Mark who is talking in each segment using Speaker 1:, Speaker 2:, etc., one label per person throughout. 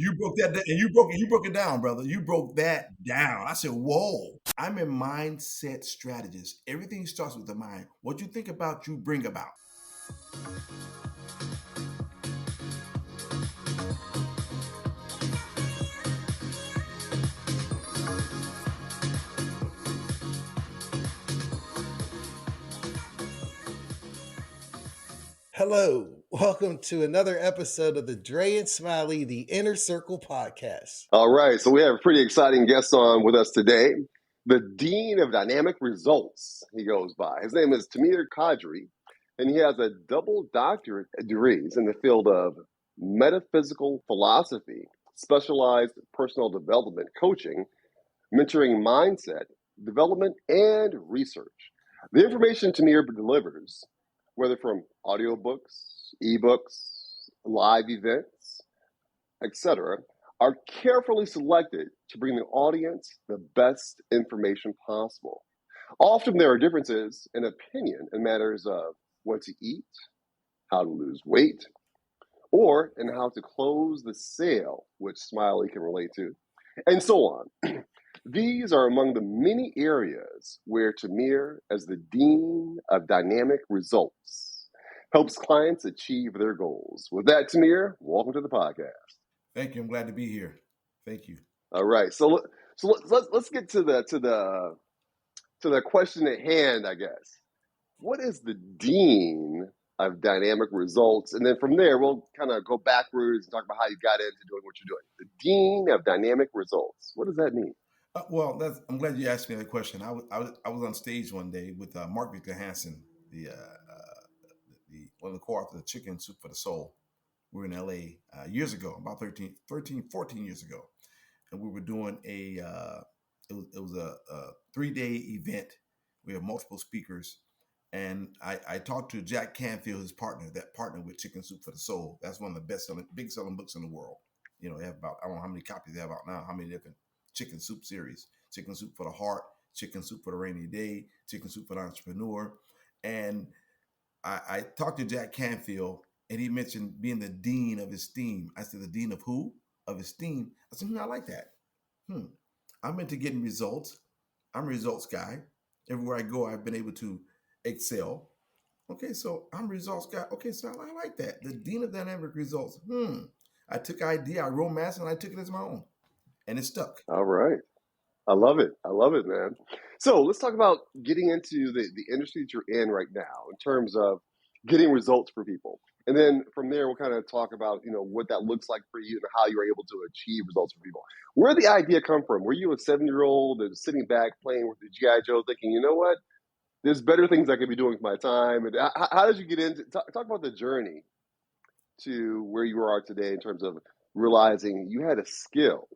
Speaker 1: You broke that, and you broke it down, brother. You broke that down. I said, "Whoa!" I'm a mindset strategist. Everything starts with the mind. What you think about, you bring about.
Speaker 2: Hello, welcome to another episode of the Dre Smiley, the Inner Circle podcast.
Speaker 3: All right, so we have a pretty exciting guest on with us today, the Dean of Dynamic Results, he goes by. His name is Tamir Qadree, and he has a double doctorate degrees in the field of Metaphysical Philosophy, specialized personal development coaching, mentoring mindset, development, and research. The information Tamir delivers, whether from audiobooks, eBooks, live events, etc., are carefully selected to bring the audience the best information possible. Often there are differences in opinion in matters of what to eat, how to lose weight, or in how to close the sale, which Smiley can relate to, and so on. These are among the many areas where Tamir, as the Dean of Dynamic Results, helps clients achieve their goals. With that, Tamir, welcome to the podcast.
Speaker 1: Thank you. I'm glad to be here. Thank you.
Speaker 3: All right, so let's get to the question at hand, I guess. What is the Dean of Dynamic Results? And then from there, we'll kind of go backwards and talk about how you got into doing what you're doing. The Dean of Dynamic Results. What does that mean?
Speaker 1: I'm glad you asked me that question. I was on stage one day with Mark Victor Hansen, the one of the co-authors of Chicken Soup for the Soul. We were in LA years ago, about 14 years ago. And we were doing it was a 3-day event. We have multiple speakers. And I talked to Jack Canfield, his partner, that partner with Chicken Soup for the Soul. That's one of the big selling books in the world. You know, they have about, I don't know how many copies they have out now, how many different chicken soup series. Chicken Soup for the Heart, Chicken Soup for the Rainy Day, Chicken Soup for the Entrepreneur. And I talked to Jack Canfield, and he mentioned being the dean of esteem. I said, the dean of who? Of esteem. I said, I like that. I'm into getting results. I'm a results guy. Everywhere I go, I've been able to excel. Okay, so I'm a results guy. Okay, so I like that. The dean of dynamic results. I took idea, I romanced, and I took it as my own, and it stuck.
Speaker 3: All right. I love it, man. So let's talk about getting into the industry that you're in right now in terms of getting results for people. And then from there, we'll kind of talk about, what that looks like for you and how you're able to achieve results for people. Where did the idea come from? Were you a 7-year-old that was sitting back playing with the G.I. Joe thinking, you know what, there's better things I could be doing with my time? And how did you get into, talk about the journey to where you are today in terms of realizing you had a skill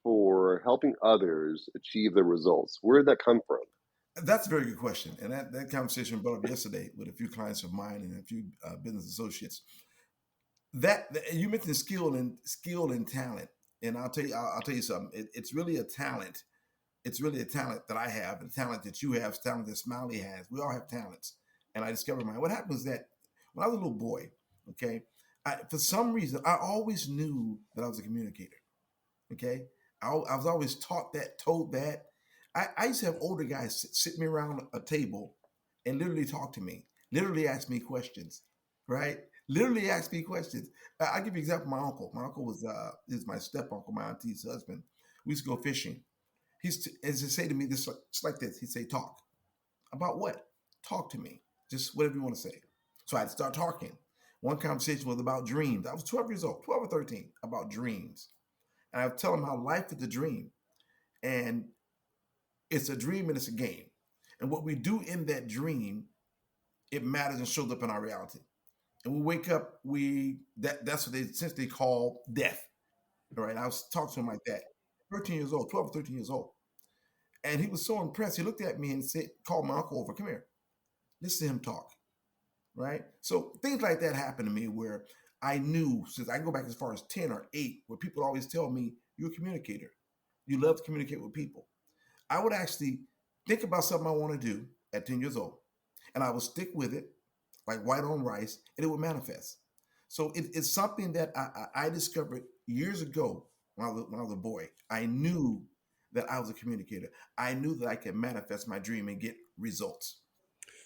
Speaker 3: for helping others achieve their results? Where did that come from?
Speaker 1: That's a very good question. And that conversation brought up yesterday with a few clients of mine and a few business associates. That you mentioned skill and talent. And I'll tell you something. It's really a talent. It's really a talent that I have, a talent that you have, talent that Smiley has. We all have talents. And I discovered mine. What happens is that when I was a little boy, okay, for some reason, I always knew that I was a communicator. Okay. I was always told that. I used to have older guys sit me around a table and literally talk to me, literally ask me questions, right? Literally ask me questions. I'll give you an example. My uncle. My uncle is my step uncle, my auntie's husband. We used to go fishing. As to say to me this, just like this. He'd say, "Talk about what? Talk to me. Just whatever you want to say." So I'd start talking. One conversation was about dreams. I was 12 years old, 12 or 13, about dreams. And I would tell him how life is a dream. And it's a dream and it's a game. And what we do in that dream, it matters and shows up in our reality. And we wake up, that's what they essentially call death. All right. I was talking to him like that. 13 years old, 12 or 13 years old. And he was so impressed. He looked at me and called my uncle over, "Come here. Listen to him talk." Right. So things like that happened to me where I knew, since I can go back as far as 10 or 8, where people always tell me, "You're a communicator. You love to communicate with people." I would actually think about something I want to do at 10 years old, and I would stick with it like white on rice, and it would manifest. So it's something that I discovered years ago when I was a boy. I knew that I was a communicator. I knew that I could manifest my dream and get results.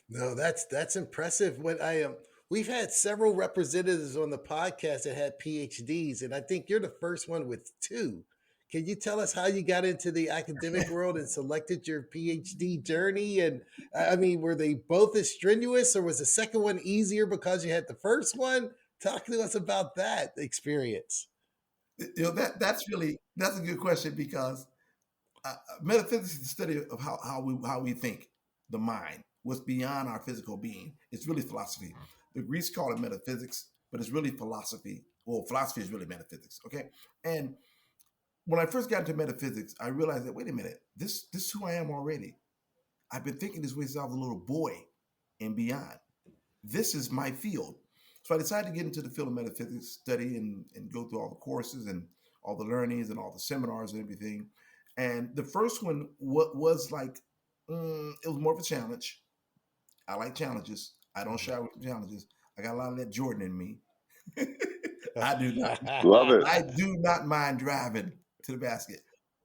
Speaker 2: No, that's impressive. When I we've had several representatives on the podcast that had PhDs, and I think you're the first one with two. Can you tell us how you got into the academic world and selected your PhD journey? And I mean, were they both as strenuous, or was the second one easier because you had the first one? Talk to us about that experience.
Speaker 1: That's a good question because metaphysics is the study of how we think, the mind, what's beyond our physical being. It's really philosophy. The Greeks call it metaphysics, but it's really philosophy. Well, philosophy is really metaphysics. Okay, and when I first got into metaphysics, I realized that wait a minute, this is who I am already. I've been thinking this way since I was a little boy and beyond. This is my field. So I decided to get into the field of metaphysics, study and go through all the courses and all the learnings and all the seminars and everything. And the first one was like, it was more of a challenge. I like challenges. I don't shy away from challenges. I got a lot of that Jordan in me. I do not.
Speaker 3: Love it.
Speaker 1: I do not mind driving to the basket.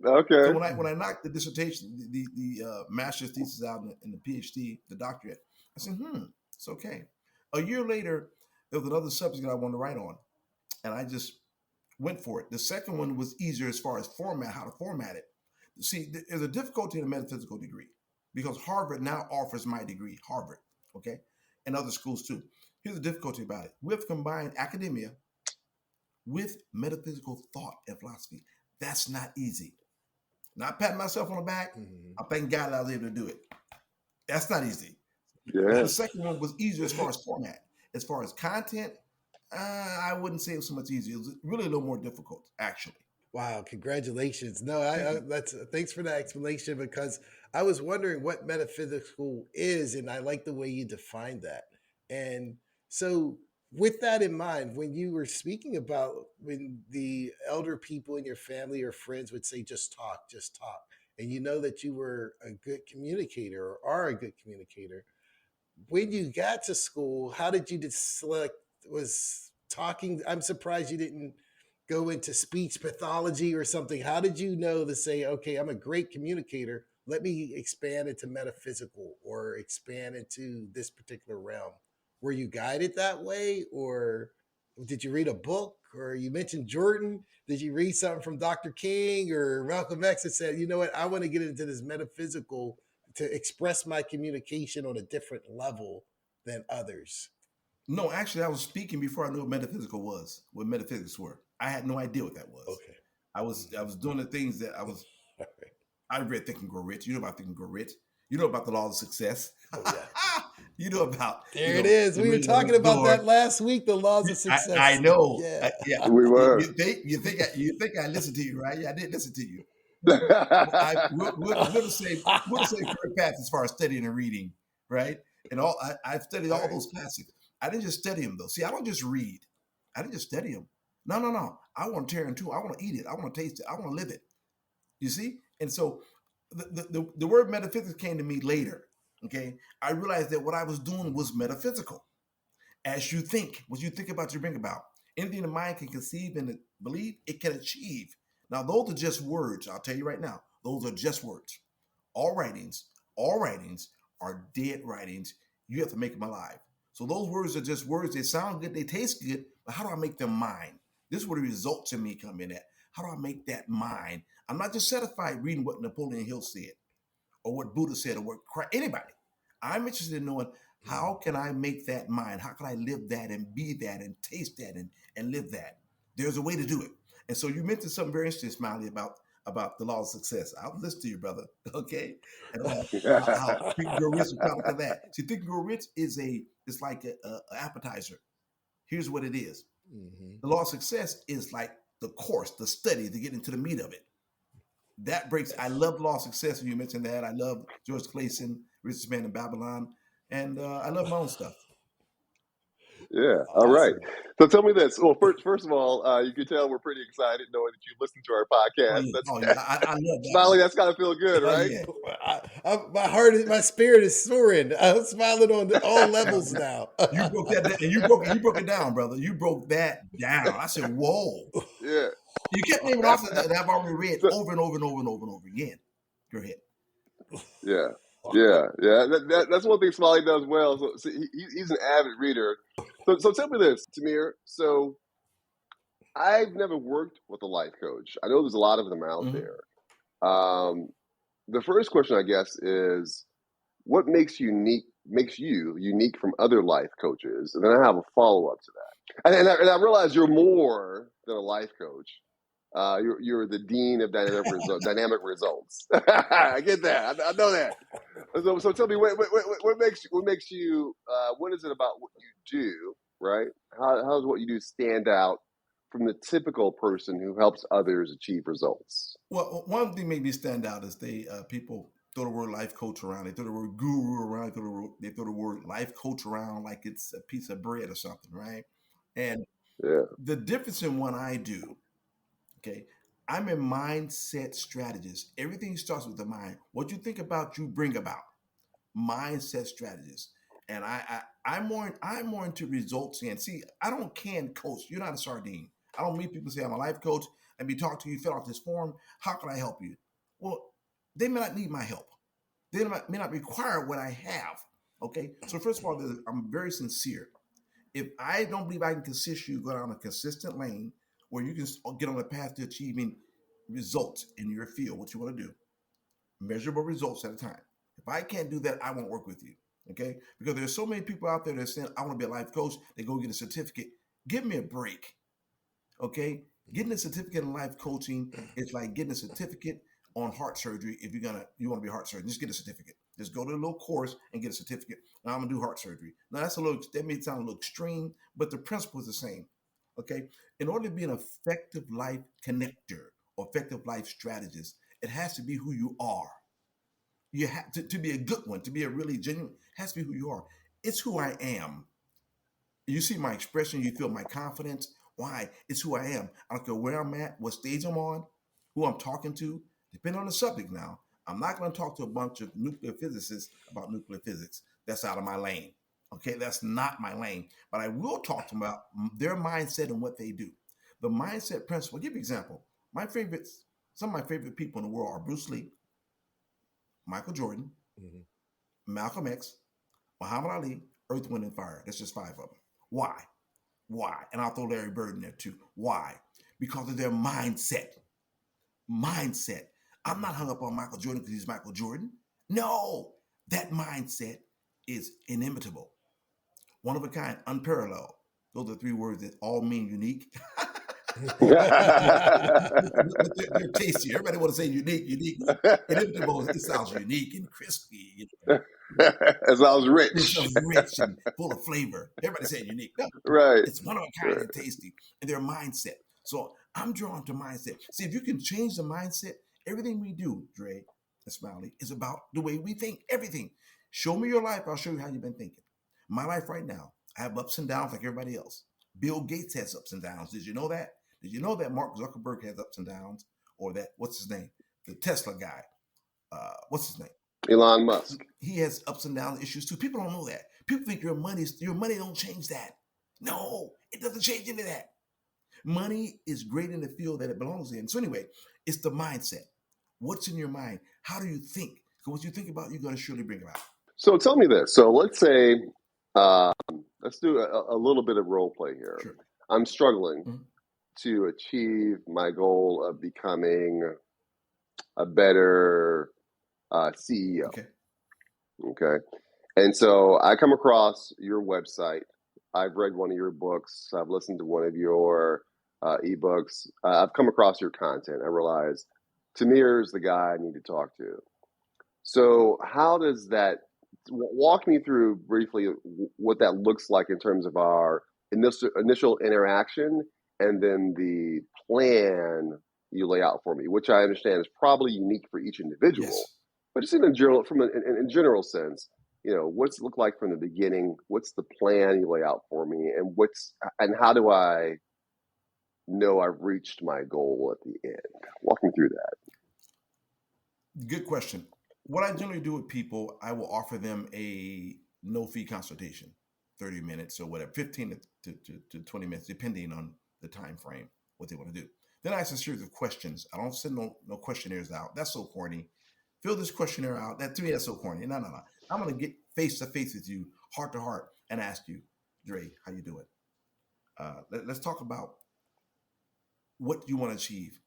Speaker 3: Okay.
Speaker 1: So when I knocked the dissertation, the master's thesis out and the PhD, the doctorate, I said, it's okay. A year later, there was another subject that I wanted to write on, and I just went for it. The second one was easier as far as how to format it. See, there's a difficulty in a metaphysical degree because Harvard now offers my degree, Harvard, okay, and other schools too. Here's the difficulty about it. We have combined academia with metaphysical thought and philosophy. That's not easy. Not patting myself on the back. I'm thanking God that I was able to do it. That's not easy.
Speaker 3: Yeah.
Speaker 1: The second one was easier as far as format. As far as content, I wouldn't say it was so much easier. It was really a little more difficult, actually.
Speaker 2: Wow, congratulations. No, I that's thanks for that explanation because I was wondering what metaphysical is, and I like the way you defined that. And so with that in mind, when you were speaking about when the elder people in your family or friends would say just talk, and you know that you were a good communicator or are a good communicator, when you got to school, how did you select was talking? I'm surprised you didn't go into speech pathology or something. How did you know to say, okay, I'm a great communicator. Let me expand into metaphysical or expand into this particular realm. Were you guided that way, or did you read a book? Or you mentioned Jordan. Did you read something from Dr. King or Malcolm X that said, you know what, I want to get into this metaphysical to express my communication on a different level than others?
Speaker 1: No, actually, I was speaking before I knew what metaphysical was, what metaphysics were. I had no idea what that was.
Speaker 2: Okay.
Speaker 1: I was doing the things that I was.
Speaker 2: All right.
Speaker 1: I read Think and Grow Rich. You know about Think and Grow Rich. You know about the laws of success.
Speaker 2: Oh, yeah.
Speaker 1: You know about
Speaker 2: There it is. We were talking about that last week. The laws of success.
Speaker 1: I know.
Speaker 2: Yeah.
Speaker 1: Yeah.
Speaker 3: We were.
Speaker 1: You think I listened to you, right? Yeah, I did listen to you. We're the same career path as far as studying and reading, right? And I've studied all those classics. I didn't just study them though. See, I don't just read. I didn't just study them. No. I want to tear into. I want to eat it. I want to taste it. I want to live it. You see? And so the word metaphysics came to me later. Okay. I realized that what I was doing was metaphysical. As you think, what you think about, you bring about. Anything the mind can conceive and believe, it can achieve. Now, those are just words. I'll tell you right now, those are just words. All writings are dead writings. You have to make them alive. So those words are just words. They sound good. They taste good. But how do I make them mine? This is where the results in me come in at. How do I make that mine? I'm not just satisfied reading what Napoleon Hill said or what Buddha said or what anybody. I'm interested in knowing how can I make that mine? How can I live that and be that and taste that and live that? There's a way to do it. And so you mentioned something very interesting, Smiley, about the law of success. I'll listen to you, brother. Okay. And how Think and Grow Rich is product of that. See, Think and Grow Rich it's like an appetizer. Here's what it is. Mm-hmm. The law of success is like the course, the study to get into the meat of it. That breaks. I love law of success. When you mentioned that, I love George Clayson, Richest Man in Babylon, and I love my own stuff.
Speaker 3: Yeah. All right. So tell me this. Well, first of all, you can tell we're pretty excited knowing that you listen to our podcast.
Speaker 1: I love that.
Speaker 3: Smiley, that's got to feel good, right?
Speaker 2: Yeah. My heart, my spirit is soaring. I'm smiling on all levels now.
Speaker 1: You broke that down, and you broke it down, brother. You broke that down. I said, "Whoa,
Speaker 3: yeah."
Speaker 1: You kept naming authors that I've already read
Speaker 3: So,
Speaker 1: over and over and over and over and over again. Go ahead.
Speaker 3: yeah, yeah. That's one thing Smiley does well. So he's an avid reader. So tell me this, Tamir. So I've never worked with a life coach. I know there's a lot of them out
Speaker 1: Mm-hmm.
Speaker 3: there. Um, the first question, I guess, is what makes you unique from other life coaches? And then I have a follow up to that. And I realize you're more than a life coach. You're the dean of dynamic results. I get that. I know that. So tell me what makes you what is it about what you do, right? How does what you do stand out from the typical person who helps others achieve results?
Speaker 1: Well, one thing made me stand out is people throw the word life coach around. They throw the word guru around. They throw the word life coach around like it's a piece of bread or something, right? And
Speaker 3: Yeah.
Speaker 1: the difference in what I do, okay, I'm a mindset strategist. Everything starts with the mind. What you think about, you bring about. Mindset strategist. And I'm more into results. And see, I don't can coach. You're not a sardine. I don't meet people say I'm a life coach and be talking to you, fill out this form. How can I help you? Well, they may not need my help. They may not require what I have. Okay. So first of all, I'm very sincere. If I don't believe I can assist you, go down a consistent lane where you can get on the path to achieving results in your field, what you want to do, measurable results at a time. If I can't do that, I won't work with you. Okay? Because there's so many people out there that are saying, I want to be a life coach. They go get a certificate. Give me a break. Okay? Getting a certificate in life coaching is like getting a certificate on heart surgery. If you want to be a heart surgeon, just get a certificate. Just go to a little course and get a certificate. Now I'm gonna do heart surgery. Now that may sound a little extreme, but the principle is the same. Okay. In order to be an effective life connector or effective life strategist, it has to be who you are. You have to be a good one, to be a really genuine, has to be who you are. It's who I am. You see my expression, you feel my confidence. Why? It's who I am. I don't care where I'm at, what stage I'm on, who I'm talking to, depending on the subject now. I'm not going to talk to a bunch of nuclear physicists about nuclear physics. That's out of my lane. Okay, that's not my lane. But I will talk to them about their mindset and what they do. The mindset principle, I'll give you an example. Some of my favorite people in the world are Bruce Lee, Michael Jordan,
Speaker 2: Mhm.
Speaker 1: Malcolm X, Muhammad Ali, Earth, Wind, and Fire. That's just five of them. Why? Why? And I'll throw Larry Bird in there too. Why? Because of their mindset. Mindset. I'm not hung up on Michael Jordan because he's Michael Jordan. No, that mindset is inimitable, one of a kind, unparalleled. Those are three words that all mean unique. But they're tasty. Everybody want to say unique, unique. Inimitable, it sounds unique and crispy.
Speaker 3: As I was
Speaker 1: It
Speaker 3: rich.
Speaker 1: sounds rich and full of flavor. Everybody saying unique. No,
Speaker 3: Right.
Speaker 1: it's one of a kind
Speaker 3: Right.
Speaker 1: and tasty, and their mindset. So I'm drawn to mindset. See, if you can change the mindset, everything we do, Dre and Smiley, is about the way we think. Everything. Show me your life. I'll show you how you've been thinking. My life right now, I have ups and downs like everybody else. Bill Gates has ups and downs. Did you know that? Did you know that Mark Zuckerberg has ups and downs? Or that, what's his name? The Tesla guy. What's his name?
Speaker 3: Elon Musk.
Speaker 1: He has ups and downs issues too. People don't know that. People think your money don't change that. No, it doesn't change any of that. Money is great in the field that it belongs in. So anyway, it's the mindset. What's in your mind? How do you think? Because what you think about, you're going to surely bring about.
Speaker 3: So tell me this. So let's say, um, let's do a little bit of role play here.
Speaker 1: Sure.
Speaker 3: I'm struggling
Speaker 1: Mhm.
Speaker 3: to achieve my goal of becoming a better CEO.
Speaker 1: Okay.
Speaker 3: Okay. And so I come across your website. I've read one of your books. I've listened to one of your eBooks. I've come across your content. I realize Tamir is the guy I need to talk to. So how does that walk me through briefly what that looks like in terms of our initial interaction and then the plan you lay out for me, which I understand is probably unique for each individual,
Speaker 1: Yes.
Speaker 3: but just in a general, in general sense, what's it look like from the beginning? What's the plan you lay out for me, and how do I know I've reached my goal at the end? Walk me through that.
Speaker 1: Good question. What I generally do with people, I will offer them a no fee consultation, 30 minutes or whatever, 15 to 20 minutes, depending on the time frame, what they want to do. Then I ask a series of questions. I don't send no questionnaires out. That's so corny. Fill this questionnaire out. That to me, that's so corny. No, no, no. I'm gonna get face to face with you, heart to heart, and ask you, Dre, how you doing? Let's talk about what you want to achieve.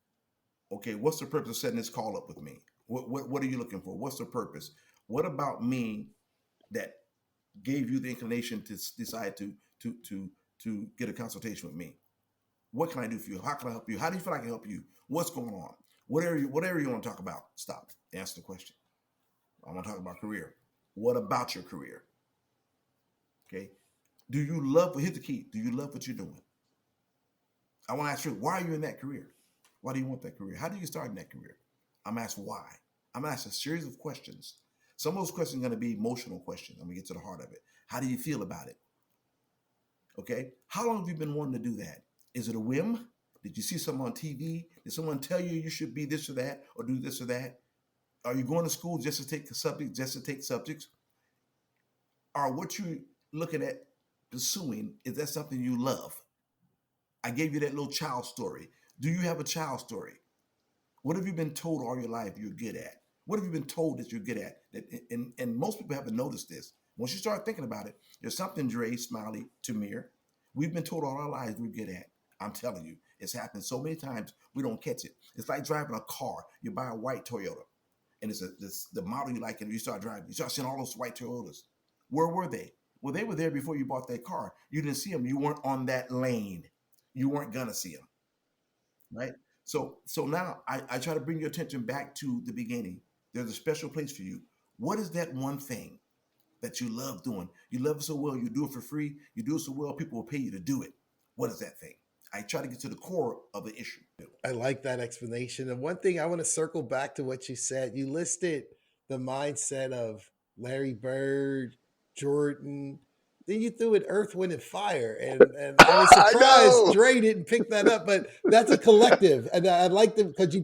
Speaker 1: Okay, what's the purpose of setting this call up with me? What are you looking for? What's the purpose? What about me that gave you the inclination to decide to get a consultation with me? What can I do for you? How can I help you? How do you feel I can help you? What's going on? Whatever you want to talk about, stop. Answer the question. I want to talk about career. What about your career? Okay. Do you love? Here's the key. Do you love what you're doing? I want to ask you, why are you in that career? Why do you want that career? How do you start in that career? I'm asked why. I'm asked a series of questions. Some of those questions are going to be emotional questions. I'm going to get to the heart of it. How do you feel about it? Okay. How long have you been wanting to do that? Is it a whim? Did you see something on TV? Did someone tell you you should be this or that or do this or that? Are you going to school just to take subjects? Or what you're looking at pursuing, is that something you love? I gave you that little child story. Do you have a child story? What have you been told all your life you're good at? What have you been told that you're good at? And most people haven't noticed this. Once you start thinking about it, there's something, Dre, Smiley, Tamir, we've been told all our lives we're good at. I'm telling you, it's happened so many times we don't catch it. It's like driving a car. You buy a white Toyota, and it's the model you like, and you start driving. You start seeing all those white Toyotas. Where were they? Well, they were there before you bought that car. You didn't see them. You weren't on that lane. You weren't gonna see them, right? So now I try to bring your attention back to the beginning. There's a special place for you. What is that one thing that you love doing? You love it so well, you do it for free. You do it so well, people will pay you to do it. What is that thing? I try to get to the core of the issue.
Speaker 2: I like that explanation. And one thing I want to circle back to what you said. You listed the mindset of Larry Bird, Jordan. Then you threw in Earth, Wind, and Fire. And I was
Speaker 3: I
Speaker 2: surprised
Speaker 3: know.
Speaker 2: Dre didn't pick that up, but that's a collective. And I like them because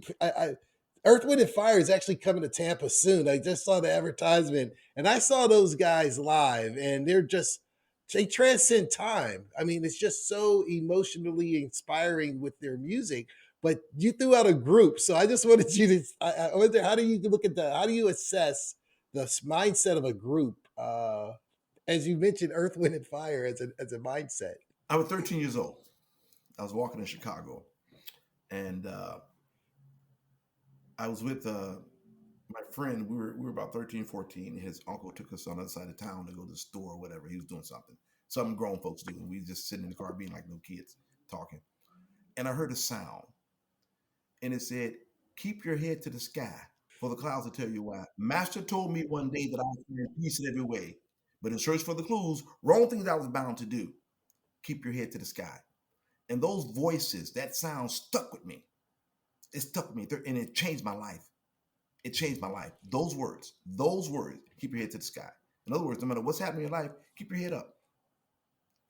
Speaker 2: Earth, Wind, and Fire is actually coming to Tampa soon. I just saw the advertisement and I saw those guys live, and they transcend time. I mean, it's just so emotionally inspiring with their music. But you threw out a group, so I just wanted you to. I wonder, how do you look at that? How do you assess the mindset of a group? As you mentioned, Earth, Wind, and Fire as a mindset.
Speaker 1: I was 13 years old. I was walking in Chicago, and I was with my friend. We were about 13, 14. His uncle took us on the other side of town to go to the store or whatever. He was doing something grown folks do. And we just sitting in the car being like no kids talking. And I heard a sound, and it said, "Keep your head to the sky, for the clouds will tell you why. Master told me one day that I was in peace in every way, but in search for the clues, wrong things I was bound to do. Keep your head to the sky." And those voices, that sound stuck with me. It stuck with me, and it changed my life. It changed my life. Those words, keep your head to the sky. In other words, no matter what's happening in your life, keep your head up.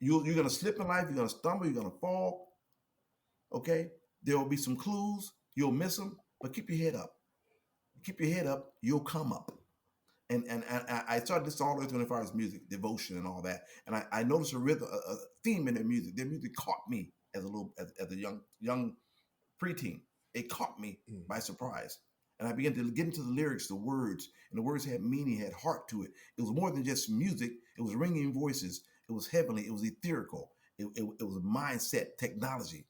Speaker 1: You're going to slip in life. You're going to stumble. You're going to fall. Okay? There will be some clues. You'll miss them, but keep your head up. Keep your head up. You'll come up. And I started this all the way through as far as music, devotion, and all that. And I noticed a rhythm, a theme in their music. Their music caught me as a young preteen. It caught me by surprise. And I began to get into the lyrics, the words, and the words had meaning, had heart to it. It was more than just music. It was ringing voices. It was heavenly. It was ethereal. It was mindset, technology.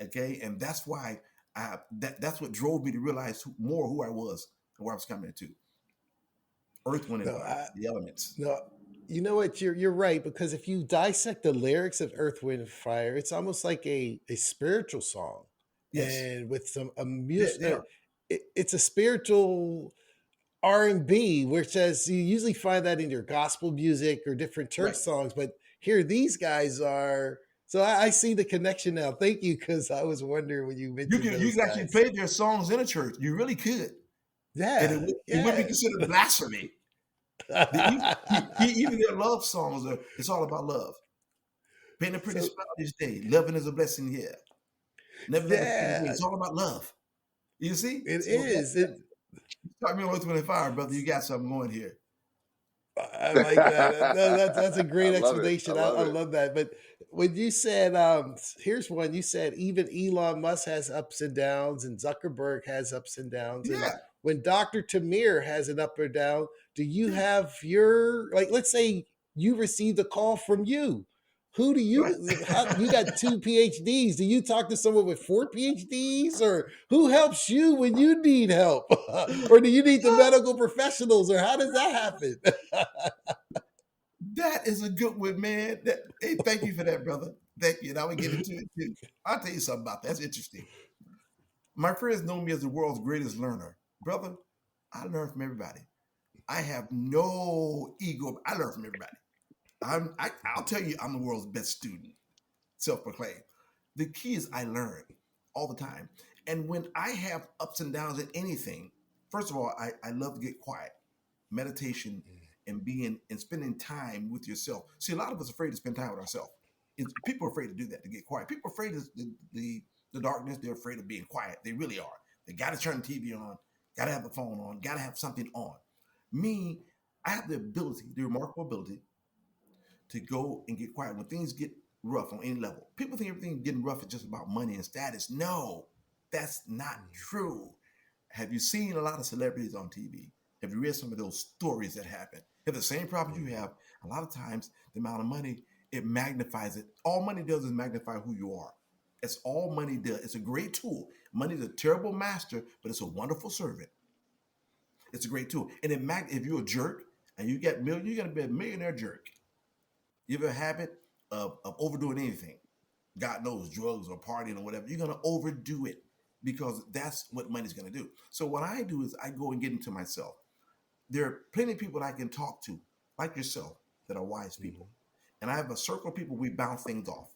Speaker 1: Okay, and that's why that's what drove me to realize more who I was and where I was coming into. Earth, Wind, and
Speaker 2: No,
Speaker 1: Fire, the elements.
Speaker 2: no, you know what? You're right, because if you dissect the lyrics of Earth, Wind, and Fire, it's almost like a spiritual song,
Speaker 1: Yes,
Speaker 2: and with some a
Speaker 1: yes, they
Speaker 2: music.
Speaker 1: are.
Speaker 2: It's a spiritual R&B, which says you usually find that in your gospel music or different church
Speaker 1: Right.
Speaker 2: songs, but here these guys are. So I see the connection now. Thank you, because I was wondering when you
Speaker 1: You
Speaker 2: mentioned
Speaker 1: can
Speaker 2: those
Speaker 1: actually
Speaker 2: guys.
Speaker 1: play their songs in a church. You really could, and
Speaker 2: Yeah,
Speaker 1: it would be
Speaker 2: yeah.
Speaker 1: considered blasphemy. Even their love songs it's all about love. Paint a pretty
Speaker 2: So
Speaker 1: smile this day. Loving is a blessing here. Never let us forget.
Speaker 2: yeah,
Speaker 1: It's all about love. You see?
Speaker 2: it
Speaker 1: So
Speaker 2: is. It
Speaker 1: talk me on Earth, Wind, and Fire, brother. You got something going here.
Speaker 2: I like that. No, that's a
Speaker 3: I
Speaker 2: great
Speaker 3: love it. I
Speaker 2: explanation. I
Speaker 3: love it.
Speaker 2: love that. But when you said, here's one, you said even Elon Musk has ups and downs, and Zuckerberg has ups and downs, and
Speaker 1: Yeah,
Speaker 2: when Dr. Tamir has an up or down, do you
Speaker 1: yeah,
Speaker 2: have your, like, let's say you received a call from you. Who do
Speaker 1: right.
Speaker 2: you, how, you got 2 PhDs? Do you talk to someone with 4 PhDs, or who helps you when you need help? Or do you need the medical professionals, or how does that happen?
Speaker 1: That is a good one, man. Hey, thank you for that, brother. Thank you. And I would get into it too. I'll tell you something about that. That's interesting. My friends know me as the world's greatest learner. Brother, I learn from everybody. I have no ego. I learn from everybody. I'll tell you, I'm the world's best student, self-proclaimed. The key is I learn all the time. And when I have ups and downs in anything, first of all, I love to get quiet, meditation, and being and spending time with yourself. See, a lot of us are afraid to spend time with ourselves. People are afraid to do that, to get quiet. People are afraid of the darkness. They're afraid of being quiet. They really are. They got to turn the TV on, got to have the phone on, got to have something on. Me, I have the ability, the remarkable ability to go and get quiet when things get rough on any level. People think everything getting rough is just about money and status. No, that's not true. Have you seen a lot of celebrities on TV? Have you read some of those stories that happen? If the same problems you have, a lot of times the amount of money, it magnifies it. All money does is magnify who you are. That's all money does. It's a great tool. Money is a terrible master, but it's a wonderful servant. It's a great tool. And if you're a jerk and you get million, you're gonna be a millionaire jerk. You have a habit of overdoing anything. God knows, drugs or partying or whatever. You're gonna overdo it because that's what money's gonna do. So what I do is I go and get into myself. There are plenty of people that I can talk to, like yourself, that are wise people. And I have a circle of people we bounce things off.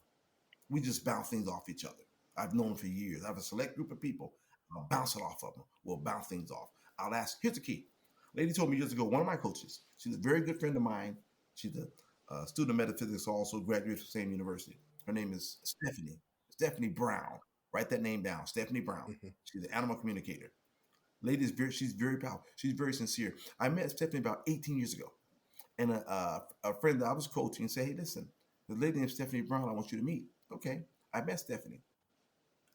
Speaker 1: We just bounce things off each other. I've known them for years. I have a select group of people. I'll bounce it off of them. We'll bounce things off. I'll ask, here's the key. Lady told me years ago, one of my coaches, she's a very good friend of mine. She's a student of metaphysics, also graduated from the same university. Her name is Stephanie Brown. Write that name down, Stephanie Brown. She's an animal communicator. Lady is she's very powerful. She's very sincere. I met Stephanie about 18 years ago. And a friend that I was coaching said, hey, listen, the lady named Stephanie Brown, I want you to meet. Okay. I met Stephanie.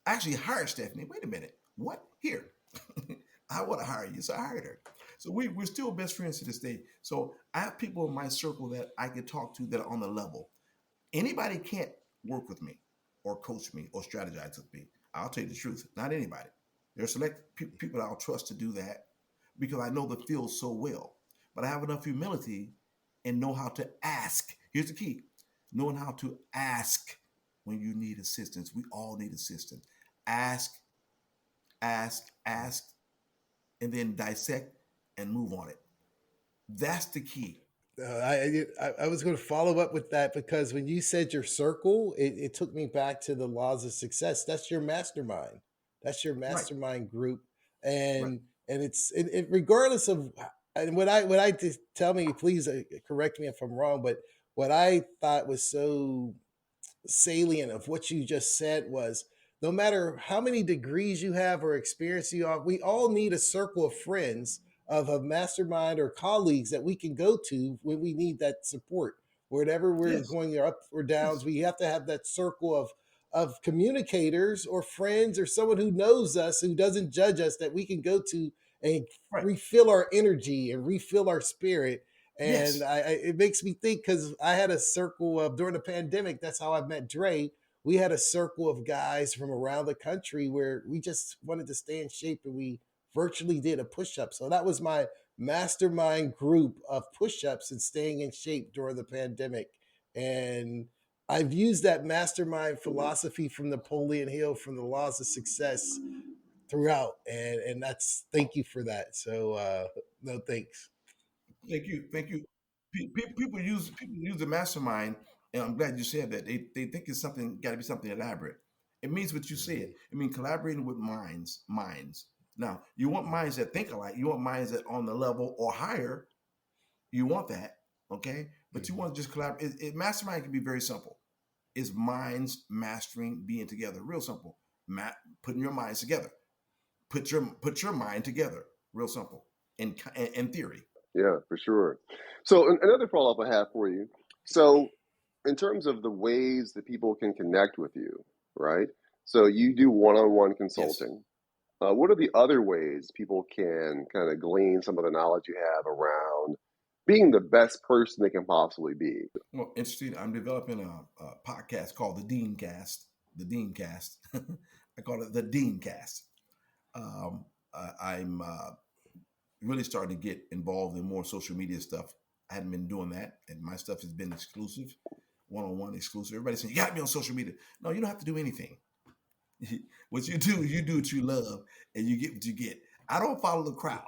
Speaker 1: I actually hired Stephanie. Wait a minute. What? Here. I want to hire you. So I hired her. So we're still best friends to this day. So I have people in my circle that I can talk to that are on the level. Anybody can't work with me or coach me or strategize with me. I'll tell you the truth. Not anybody. There are select people I'll trust to do that because I know the field so well. But I have enough humility and know how to ask. Here's the key: knowing how to ask when you need assistance. We all need assistance. Ask, ask, and then dissect and move on it. That's the key.
Speaker 2: I was going to follow up with that because when you said your circle, it took me back to the laws of success. That's your mastermind. That's your
Speaker 1: Right,
Speaker 2: mastermind group,
Speaker 1: right.
Speaker 2: and it regardless of and what I just tell me, please correct me if I'm wrong, but what I thought was so salient of what you just said was no matter how many degrees you have or experience you have, we all need a circle of friends of a mastermind or colleagues that we can go to when we need that support. Wherever we're
Speaker 1: Yes,
Speaker 2: going up or downs,
Speaker 1: yes,
Speaker 2: we have to have that circle of communicators or friends or someone who knows us, who doesn't judge us, that we can go to and
Speaker 1: right.
Speaker 2: refill our energy and refill our spirit. And
Speaker 1: Yes,
Speaker 2: it makes me think because I had a circle of during the pandemic. That's how I met Dre. We had a circle of guys from around the country where we just wanted to stay in shape, and we virtually did a push up. So that was my mastermind group of push ups and staying in shape during the pandemic. And I've used that mastermind philosophy from Napoleon Hill, from the laws of success, throughout. And that's, thank you for that. So no thanks.
Speaker 1: thank you, thank you. People use the mastermind, and I'm glad you said that. They think it's something got to be something elaborate. It means what you said.
Speaker 2: Mhm.
Speaker 1: I mean, collaborating with minds. Now, you want minds that think alike. You want minds that on the level or higher. You want that, okay? But you
Speaker 2: Mhm.
Speaker 1: want to just collaborate. Mastermind can be very simple. It's minds mastering, being together. Real simple. Putting your minds together. Put your mind together. Real simple. In theory.
Speaker 3: Yeah, for sure. So another follow up I have for you. So in terms of the ways that people can connect with you, right? So you do one-on-one
Speaker 1: Yes.
Speaker 3: consulting. What are the other ways people can kind of glean some of the knowledge you have around being the best person they can possibly be?
Speaker 1: Well, interesting. I'm developing a podcast called the Dean Cast. The Dean Cast. I call it the Dean Cast. I'm really starting to get involved in more social media stuff. I hadn't been doing that, and my stuff has been exclusive, one-on-one exclusive. Everybody's saying, you got to be on social media. No, you don't have to do anything. What you do what you love, and you get what you get. I don't follow the crowd.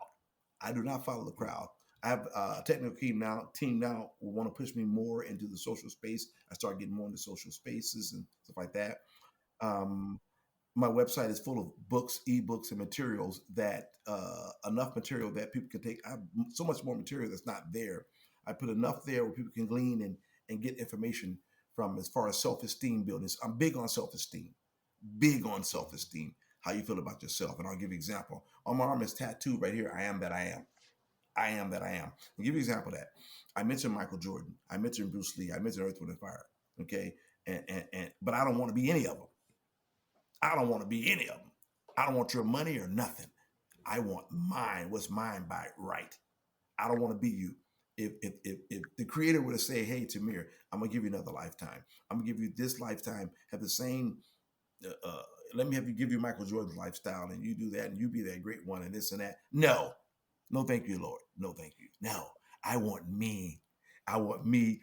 Speaker 1: I do not follow the crowd. I have a technical team now will want to push me more into the social space. I start getting more into social spaces and stuff like that. Um, my website is full of books, ebooks, and materials that enough material that people can take. I have so much more material that's not there. I put enough there where people can glean and get information from as far as self-esteem building. I'm big on self-esteem, big on self-esteem. How you feel about yourself, and I'll give you an example. On my arm is tattooed right here. I am that I am. I am that I am. I'll give you an example of that. I mentioned Michael Jordan. I mentioned Bruce Lee. I mentioned Earth, Wind, and Fire. Okay, but I don't want to be any of them. I don't want to be any of them. I don't want your money or nothing. I want mine. What's mine by right? I don't want to be you. If the creator were to say, "Hey, Tamir, I'm gonna give you another lifetime. I'm gonna give you this lifetime. Have the same. Let me have you give you Michael Jordan's lifestyle, and you do that, and you be that great one, and this and that." No, no, thank you, Lord. No, thank you. No, I want me. I want me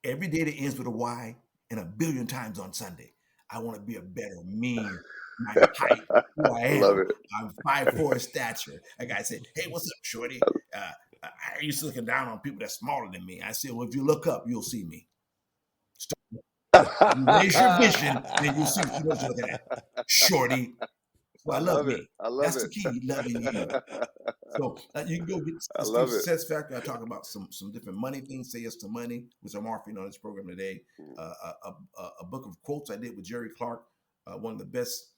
Speaker 1: every day that ends with a Y and a billion times on Sunday. I want to be a better me. My height, who I
Speaker 3: I love
Speaker 1: am.
Speaker 3: it.
Speaker 1: I'm 5'4" stature. A guy said, "Hey, what's up, shorty?" I used to looking down on people that's smaller than me. I said, "Well, if you look up, you'll see me. You raise your vision, then you'll see what you're looking at, shorty." So
Speaker 3: I
Speaker 1: I love
Speaker 3: love it.
Speaker 1: me.
Speaker 3: I love
Speaker 1: That's the
Speaker 3: it.
Speaker 1: key, loving you. So you can go get
Speaker 3: I
Speaker 1: the Steve
Speaker 3: love it.
Speaker 1: Success Factor. I talk about some different money things. Say yes to money, which I'm offering on this program today.
Speaker 3: Mm.
Speaker 1: A book of quotes I did with Jerry Clark, one of the best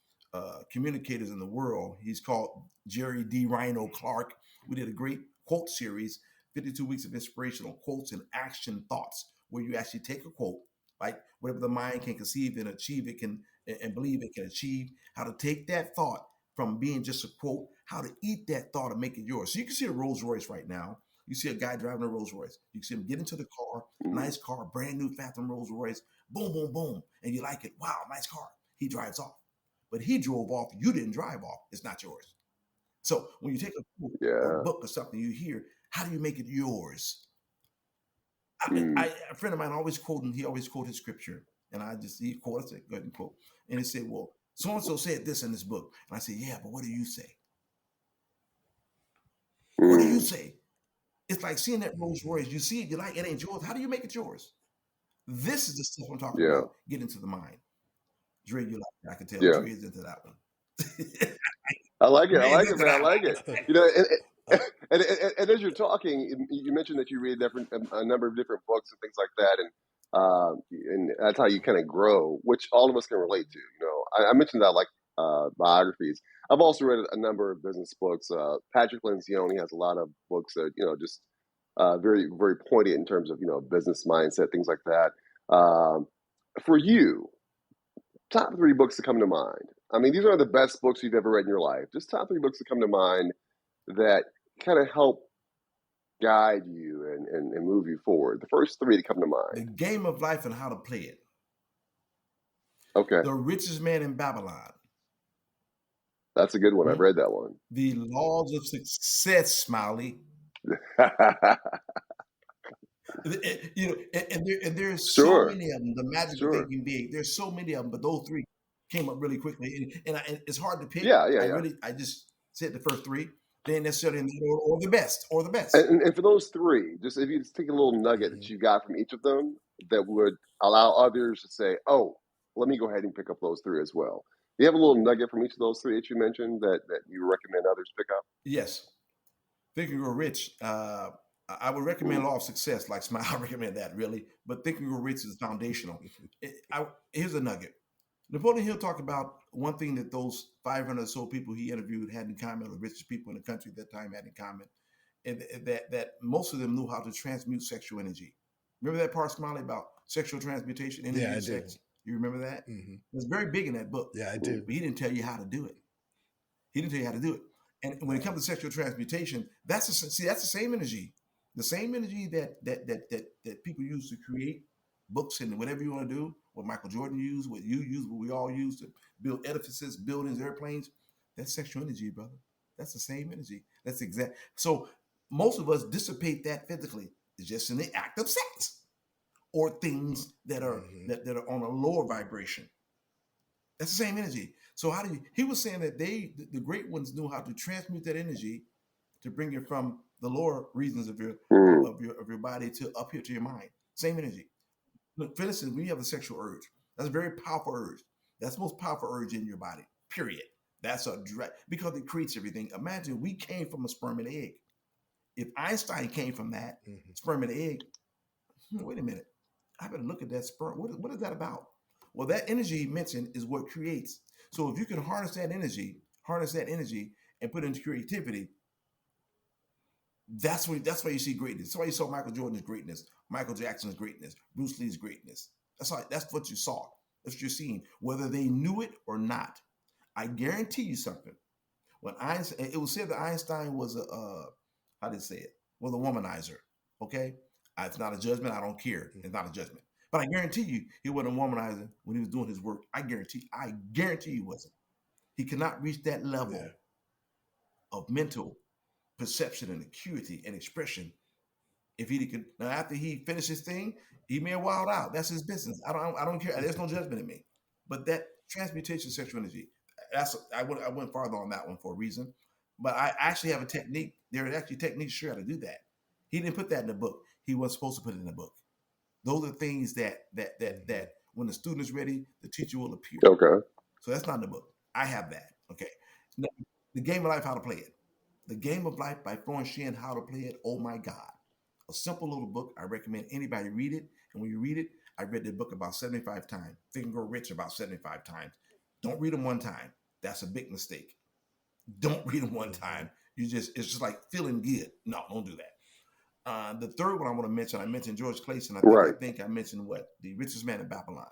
Speaker 1: communicators in the world. He's called Jerry D. Rhino Clark. We did a great quote series, 52 weeks of inspirational quotes and action thoughts, where you actually take a quote, like whatever the mind can conceive and achieve, it can and believe it can achieve. How to take that thought from being just a quote, how to eat that thought and make it yours. So you can see a Rolls Royce right now. You see a guy driving a Rolls Royce. You can see him get into the car,
Speaker 3: Mm.
Speaker 1: nice car, brand new Phantom Rolls Royce, boom, boom, boom. And you like it. Wow, nice car. He drives off. But he drove off. You didn't drive off. It's not yours. So when you take a quote or a
Speaker 3: Yeah.
Speaker 1: book or something you hear, how do you make it yours?
Speaker 3: Mm.
Speaker 1: A friend of mine always quoting, he always quoted scripture. And he quoted, I said, go ahead and quote. And he said, well, so and so said this in this book. And I said, yeah, but what do you say? What do you
Speaker 3: Mm.
Speaker 1: say? It's like seeing that Rolls Royce. You see it, you like it, ain't yours. How do you make it yours? This is the stuff I'm talking
Speaker 3: Yeah.
Speaker 1: about. Get into the mind. Dre, you like it. I can tell
Speaker 3: Yeah.
Speaker 1: Dre is into that one.
Speaker 3: I like it. I
Speaker 1: Dre is
Speaker 3: like it,
Speaker 1: into
Speaker 3: man. I
Speaker 1: that
Speaker 3: like it.
Speaker 1: one.
Speaker 3: You know,
Speaker 2: Uh,
Speaker 3: and as you're talking, you mentioned that you read a number of different books and things like that, and that's how you kind of grow, which all of us can relate to. You know, I mentioned that I like biographies. I've also read a number of business books. Patrick Lencioni has a lot of books that just very very pointed in terms of business mindset, things like that. For you, top three books that come to mind. I mean, these are the best books you've ever read in your life. Just top three books that come to mind that kind of help guide you and move you forward. The first three that come to
Speaker 1: The
Speaker 3: mind.
Speaker 1: Game of Life and How to Play It.
Speaker 3: Okay,
Speaker 1: The Richest Man in Babylon.
Speaker 3: that's a good one. I've
Speaker 1: Hmm?
Speaker 3: read that one.
Speaker 1: The Laws of Success, Smiley. And there's so
Speaker 3: Sure,
Speaker 1: many of them. The magical
Speaker 3: sure.
Speaker 1: thinking big. There's so many of them, but those three came up really quickly, and it's hard to pick.
Speaker 3: Yeah, yeah, yeah.
Speaker 1: I just said the first three. They ain't necessarily in the order, or the best, or the best.
Speaker 3: And for those three, just if you just take a little nugget that
Speaker 2: mhm.
Speaker 3: you got from each of them that would allow others to say, "Oh, let me go ahead and pick up those three as well." Do you have a little nugget from each of those three that you mentioned that you recommend others pick up?
Speaker 1: Yes, Think and Grow Rich. I would recommend
Speaker 3: Mm.
Speaker 1: Law of Success, like Smile. I recommend that really, but Think and Grow Rich is foundational. Here's a nugget. Napoleon Hill talked about one thing that those 500 or so people he interviewed had in common, or the richest people in the country at that time had in common, and that most of them knew how to transmute sexual energy. Remember that part, Smiley, about sexual transmutation, energy
Speaker 2: Yeah, I
Speaker 1: of
Speaker 2: do.
Speaker 1: sex? You remember that?
Speaker 2: Hmm.
Speaker 1: It was very big in that book.
Speaker 2: Yeah, I
Speaker 1: But
Speaker 2: do.
Speaker 1: he didn't tell you how to do it. He didn't tell you how to do it. And when it comes to sexual transmutation, that's the same energy, the same energy that people use to create books and whatever you want to do. What Michael Jordan used, what you use, what we all use to build edifices, buildings, airplanes. That's sexual energy, brother. That's the same energy. That's exact. So most of us dissipate that physically. It's just in the act of sex or things that are
Speaker 2: Hmm.
Speaker 1: that are on a lower vibration. That's the same energy. So how do you? He was saying that the great ones, knew how to transmute that energy to bring it from the lower regions of your
Speaker 3: Mm.
Speaker 1: of your body to up here to your mind. Same energy. Look, for instance, when you have a sexual urge, that's a very powerful urge. That's the most powerful urge in your body. Period. That's a direct because it creates everything. Imagine we came from a sperm and egg. If Einstein came from that
Speaker 2: Hmm.
Speaker 1: sperm and egg, wait a minute. I better look at that sperm. What is that about? Well, that energy he mentioned is what creates. So if you can harness that energy and put it into creativity, that's why you see greatness. That's why you saw Michael Jordan's greatness, Michael Jackson's greatness, Bruce Lee's greatness. That's what you saw. That's what you're seeing, whether they knew it or not. I guarantee you something. When Einstein, it was said that Einstein was how did it say it? Was a womanizer. Okay, it's not a judgment. I don't care. It's not a judgment. But I guarantee you, he wasn't a womanizer when he was doing his work. I guarantee he wasn't. He cannot reach that
Speaker 2: Yeah.
Speaker 1: level of mental perception and acuity and expression if he could. Now, after he finished his thing, he may have wild out. That's his business. I don't care. There's no judgment in me. But that transmutation of sexual energy, I went farther on that one for a reason. But I actually have a technique. There are actually techniques sure how to do that. He didn't put that in the book. He wasn't supposed to put it in the book. Those are things that
Speaker 2: Hmm.
Speaker 1: when the student is ready, the teacher will appear.
Speaker 3: Okay.
Speaker 1: So that's not in the book. I have that. Okay. Now, the game of life, how to play it. The Game of Life by Florence Shinn, How to Play It. Oh my God. A simple little book. I recommend anybody read it. And when you read it, I read the book about 75 times. Think and Grow Rich about 75 times. Don't read them one time. That's a big mistake. Don't read them one
Speaker 2: Hmm.
Speaker 1: time. It's just like feeling good. No, don't do that. The third one I want to mention, I mentioned George Clayson. I think I
Speaker 3: Right.
Speaker 1: think I mentioned what? The Richest Man in Babylon.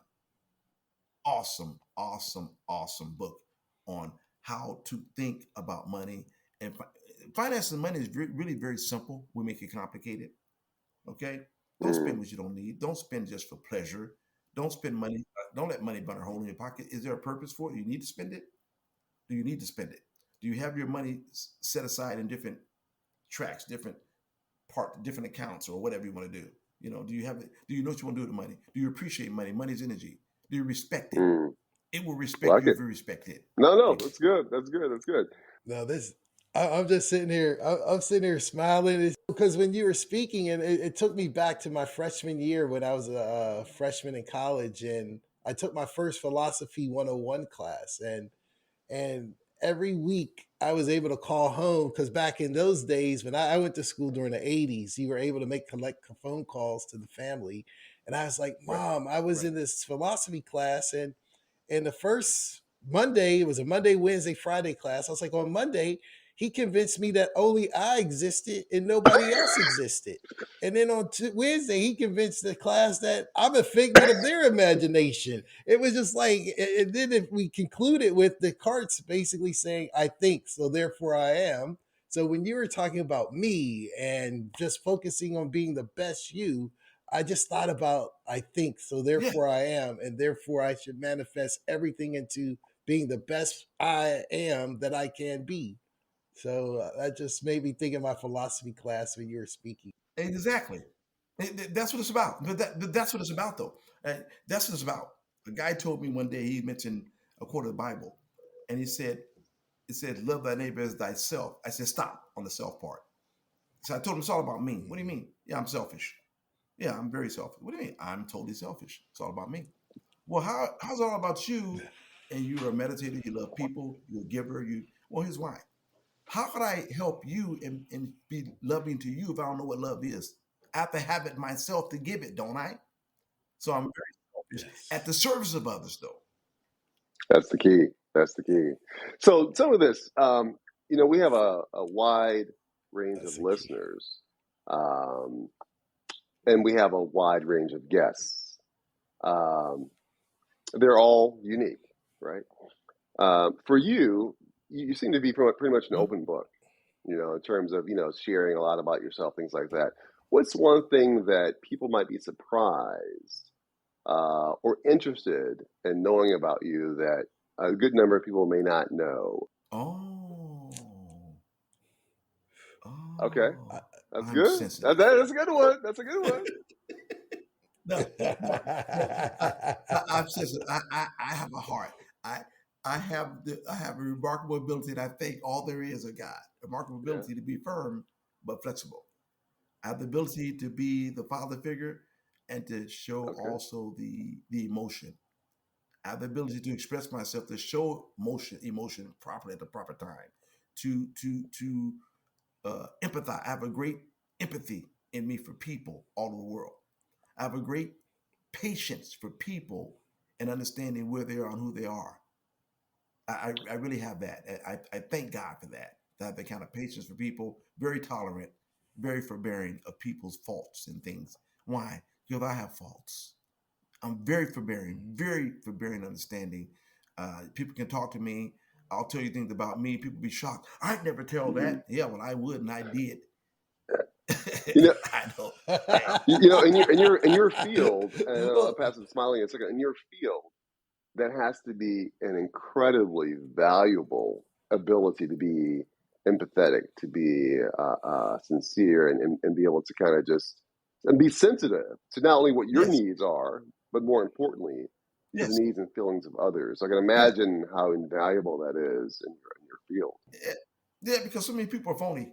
Speaker 1: Awesome, awesome, awesome book on how to think about money and finance and money is really very simple. We make it complicated. Okay, don't
Speaker 3: Mm.
Speaker 1: spend what you don't need. Don't spend just for pleasure. Don't spend money. Don't let money burn a hole in your pocket. Is there a purpose for it? You need to spend it. Do you need to spend it? Do you have your money set aside in different tracks, different accounts, or whatever you want to do? Do you have it? Do you know what you want to do with the money? Do you appreciate money? Money's energy. Do you respect it?
Speaker 3: Mm.
Speaker 1: It will respect
Speaker 3: Like
Speaker 1: you
Speaker 3: it.
Speaker 1: if you respect it.
Speaker 3: No, no,
Speaker 1: Period.
Speaker 3: that's good. That's good. That's good.
Speaker 2: No, I'm just sitting here. I'm sitting here smiling because when you were speaking, and it took me back to my freshman year when I was a freshman in college, and I took my first philosophy 101 class, and every week I was able to call home because back in those days when I went to school during the 80s, you were able to collect phone calls to the family, and I was like,
Speaker 1: Right.
Speaker 2: "Mom, I was
Speaker 1: Right.
Speaker 2: in this philosophy class, and the first Monday, it was a Monday, Wednesday, Friday class. I was like, on Monday, he convinced me that only I existed and nobody else existed. And then on Wednesday, he convinced the class that I'm a figment of their imagination. It was just like, and then if we concluded with the cards basically saying, I think, so therefore I am. So when you were talking about me and just focusing on being the best you, I just thought about I think, so
Speaker 1: Yeah.
Speaker 2: therefore I am, and therefore I should manifest everything into being the best I am that I can be. So that just made me think of my philosophy class when you were speaking.
Speaker 1: Exactly. That's what it's about. But that's what it's about, though. That's what it's about. A guy told me one day he mentioned a quote of the Bible, and it said, "Love thy neighbor as thyself." I said, "Stop on the self part." So I told him it's all about me. What do you
Speaker 2: Mhm.
Speaker 1: mean? Yeah, I'm selfish. Yeah, I'm very selfish. What do you mean? I'm totally selfish. It's all about me. Well, how's it all about you? And you're a meditator. You love people. You're a giver. Well, here's why. How could I help you and be loving to you if I don't know what love is? I have to have it myself to give it, don't I? So I'm very selfish at
Speaker 2: Yes,
Speaker 1: the service of others, though.
Speaker 3: That's the key. That's the key. So some of this, we have a wide range of
Speaker 2: that's the key.
Speaker 3: listeners. Um, and we have a wide range of guests. Um, they're all unique, right? For you, you seem to be pretty much an
Speaker 1: Hmm?
Speaker 3: open book, in terms of, sharing a lot about yourself, things like that. What's one thing that people might be surprised or interested in knowing about you that a good number of people may not know?
Speaker 1: Oh,
Speaker 3: Okay,
Speaker 2: I-
Speaker 1: oh,
Speaker 3: that's
Speaker 1: I'm
Speaker 3: good.
Speaker 1: sensitive.
Speaker 3: That's a good one. That's a good one.
Speaker 1: No, no. I'm sensitive. I have a heart. I I have a remarkable ability, and I think all there is of God. A remarkable
Speaker 3: Yeah.
Speaker 1: ability to be firm but flexible. I have the ability to be the father figure and to show
Speaker 3: Okay.
Speaker 1: also the emotion. I have the ability to express myself, to show emotion properly at the proper time, to empathize. I have a great empathy in me for people all over the world. I have a great patience for people and understanding where they are and who they are. I really have that. I thank God for that. To have that kind of patience for people, very tolerant, very forbearing of people's faults and things. Why? Because I have faults. I'm very forbearing, understanding. People can talk to me. I'll tell you things about me. People be shocked. I'd never tell
Speaker 3: Hmm.
Speaker 1: that. Yeah, well, I would, and I did.
Speaker 3: You know,
Speaker 1: I know. Damn.
Speaker 3: in your field, and I'll
Speaker 1: Well,
Speaker 3: pass it smiling in a second. In your field, that has to be an incredibly valuable ability to be empathetic, to be sincere, and be able to kind of just and be sensitive to not only what your
Speaker 1: yes,
Speaker 3: needs are, but more importantly, to the
Speaker 1: yes,
Speaker 3: needs and feelings of others. I can
Speaker 1: yes.
Speaker 3: imagine how invaluable that is in your field.
Speaker 1: Eh, yeah, because so many people are phony.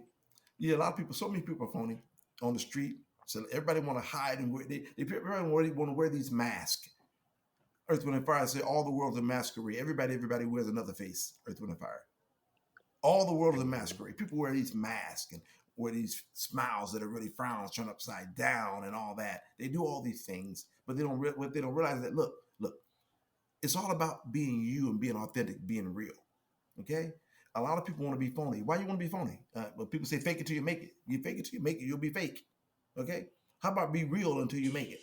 Speaker 1: Yeah, a lot of people. So many people are phony on the street. So everybody want to hide and wear. Everybody want to wear these masks. Earth, Wind, and Fire say all the world's a masquerade. Everybody wears another face. Earth, Wind, and Fire. All the world is a masquerade. People wear these masks and wear these smiles that are really frowns turned upside down and all that. They do all these things, but what they don't realize is that look, it's all about being you and being authentic, being real. Okay. A lot of people want to be phony. Why you want to be phony? But people say fake it till you make it. You fake it till you make it, you'll be fake. Okay. How about be real until you make it?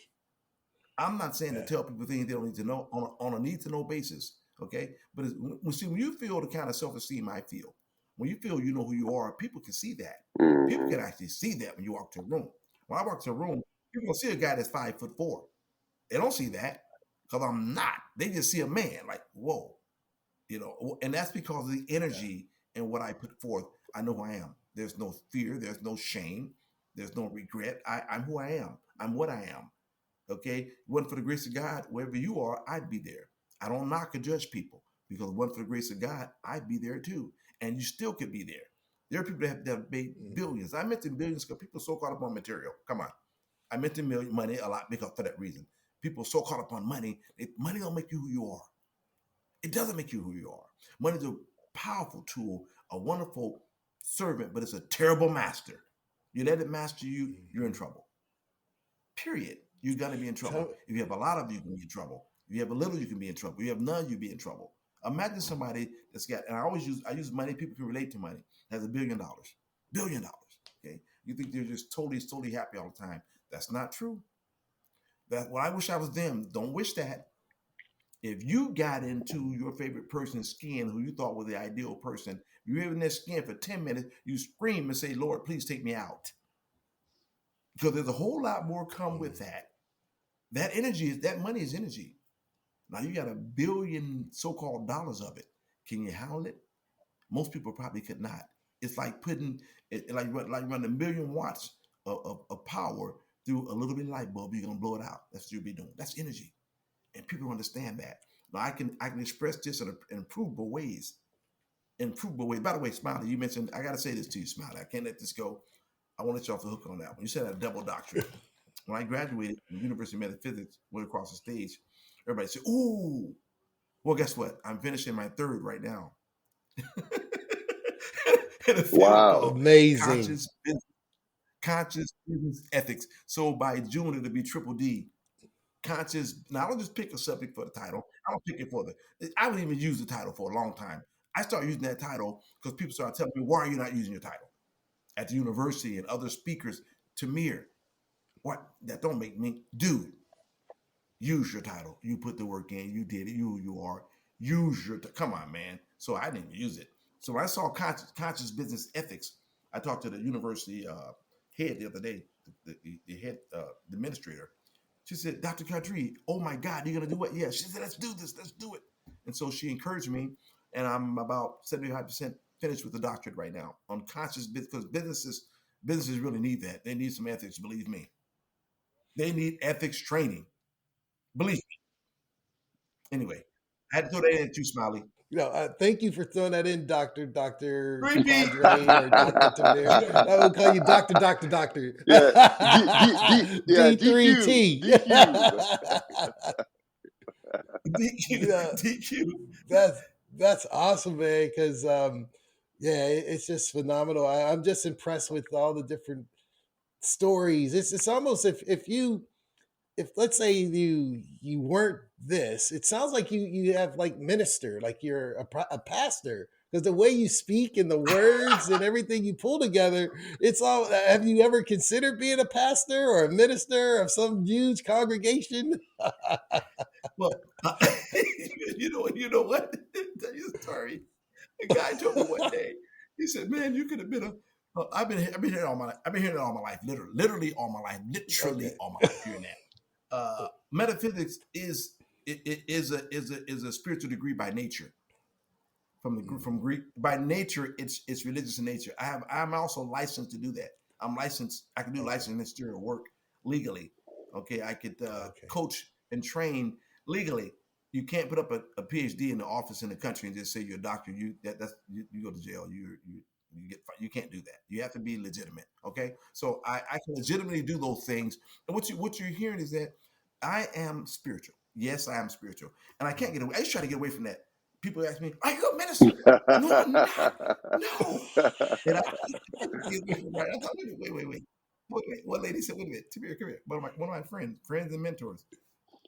Speaker 1: I'm not saying to
Speaker 2: Yeah.
Speaker 1: tell people things they don't need to know on a need to know basis. Okay. But when you feel the kind of self esteem I feel, when you feel you know who you are, people can see that. People
Speaker 3: Hmm.
Speaker 1: can actually see that when you walk to a room. When I walk to a room, people gonna see a guy that's 5'4". They don't see that because I'm not. They just see a man like, whoa, and that's because of the
Speaker 2: Yeah.
Speaker 1: energy and what I put forth. I know who I am. There's no fear. There's no shame. There's no regret. I'm who I am. I'm what I am. Okay. If it wasn't for the grace of God, wherever you are, I'd be there. I don't knock or judge people because if it wasn't for the grace of God, I'd be there too. And you still could be there. There are people that have made
Speaker 2: Mhm.
Speaker 1: billions. I mentioned billions because people are so caught up on material. Come on. I mentioned money a lot because for that reason. People are so caught up on money. Money don't make you who you are. It doesn't make you who you are. Money is a powerful tool, a wonderful servant, but it's a terrible master. You let it master you, you're in
Speaker 2: Mhm.
Speaker 1: trouble. Period. You're gonna be in trouble.
Speaker 2: Tell,
Speaker 1: If you have a lot of you can be in trouble. If you have a little, you can be in trouble. If you have none, you'll be in trouble. Imagine somebody that's got, and I use money, people can relate to money, has $1 billion. $1 billion. Okay. You think they're just totally happy all the time. That's not true. That well, I wish I was them. Don't wish that. If you got into your favorite person's skin who you thought was the ideal person, you're in their skin for 10 minutes, you scream and say, Lord, please take me out. Because there's a whole lot more come with
Speaker 2: Mhm.
Speaker 1: that. That money is energy. Now you got $1 billion so-called dollars of it. Can you handle it? Most people probably could not. It's like putting it like running 1 million watts of power through a little bit of light bulb. You're gonna blow it out. That's what you'll be doing. That's energy, and people understand that. Now I can express this in improvable ways. Improvable ways. By the way, Smiley, you mentioned. I got to say this to you, Smiley. I can't let this go. I want to let you off the hook on that one. You said a double doctorate. When I graduated from the University of Metaphysics, went across the stage. Everybody said, "Ooh." Well, guess what? I'm finishing my third right now in a field
Speaker 3: Wow.
Speaker 1: called
Speaker 2: Amazing.
Speaker 1: conscious business, conscious business ethics. So by June it'll be triple D. Conscious. Now I don't just pick a subject for the title. I don't pick it for the. I wouldn't even use the title for a long time. I started using that title because people started telling me, "Why are you not using your title?" At the university and other speakers, Tamir. What? That don't make me, dude. Use your title. You put the work in. You did it. You are. Use your. Come on, man. So I didn't use it. So when I saw conscious business ethics, I talked to the university head the other day, the head administrator. She said, Dr. Qadree, oh my God, you're gonna do what? Yeah. She said, let's do this. Let's do it. And so she encouraged me, and I'm about 75% finished with the doctorate right now on conscious business, because businesses really need that. They need some ethics. Believe me, they need ethics training. Believe Anyway, I had to throw that in too, Smiley.
Speaker 2: Thank you for throwing that in, Doctor
Speaker 1: Repeat.
Speaker 2: Qadree or Doctor Tamir. I will call you Doctor.
Speaker 3: Yeah, DQ,
Speaker 2: D3T.
Speaker 3: DQ.
Speaker 1: DQ.
Speaker 2: You know,
Speaker 1: DQ.
Speaker 2: that's awesome, man. Because yeah, it's just phenomenal. I'm just impressed with all the different stories. It's almost if let's say you weren't this, it sounds like you have like minister, like you're a pastor, because the way you speak and the words and everything you pull together, it's all. Have you ever considered being a pastor or a minister of some huge congregation?
Speaker 1: Well, you know what? Tell you a story. A guy told me one day. He said, "Man, you could have been a." I've been hearing all my life. I've been hearing it all my life. Literally all my life. Literally
Speaker 2: Okay.
Speaker 1: all my life. Hearing that. Metaphysics is a spiritual degree by nature. From Greek, by nature, it's religious in nature. I'm also licensed to do that. I'm licensed. I can do
Speaker 2: Okay.
Speaker 1: licensed ministerial work legally. Okay, I could
Speaker 2: Okay.
Speaker 1: coach and train legally. You can't put up a PhD in the office in the country and just say you're a doctor. You go to jail. You can't do that. You have to be legitimate. Okay, so I can legitimately do those things. And what you're hearing is that I am spiritual. Yes, I am spiritual, and I can't get away. I just try to get away from that. People ask me, "Are you a minister?" No, I'm not. No. And I can't get away from that. I thought, wait. One lady said, "Wait a minute, come here. One of my friends and mentors.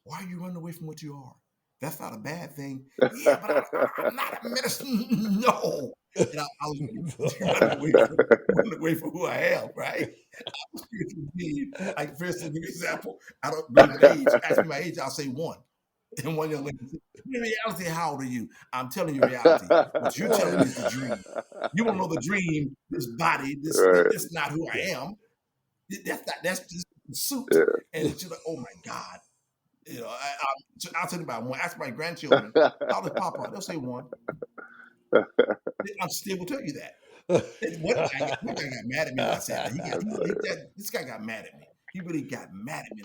Speaker 1: Why are you running away from what you are? That's not a bad thing." Yeah, but I'm not a minister. No. And I was running away from who I am, right? I'm a spiritual being. Like, for instance, give me an example. I don't believe in age. Ask me my age, I'll say one. And one young lady said, in reality, how old are you? I'm telling you reality. What you're telling me is the dream. You don't know the dream, this body,
Speaker 3: Right.
Speaker 1: this not who I
Speaker 2: Yeah.
Speaker 1: am. That's just the suit.
Speaker 3: Yeah.
Speaker 1: And it's just like, oh my God. I'll tell you about one. Ask my grandchildren, how does Papa? They'll say one. I'm still will tell you that. And one guy got mad at me when I said that. This guy got mad at me. He really got mad at me.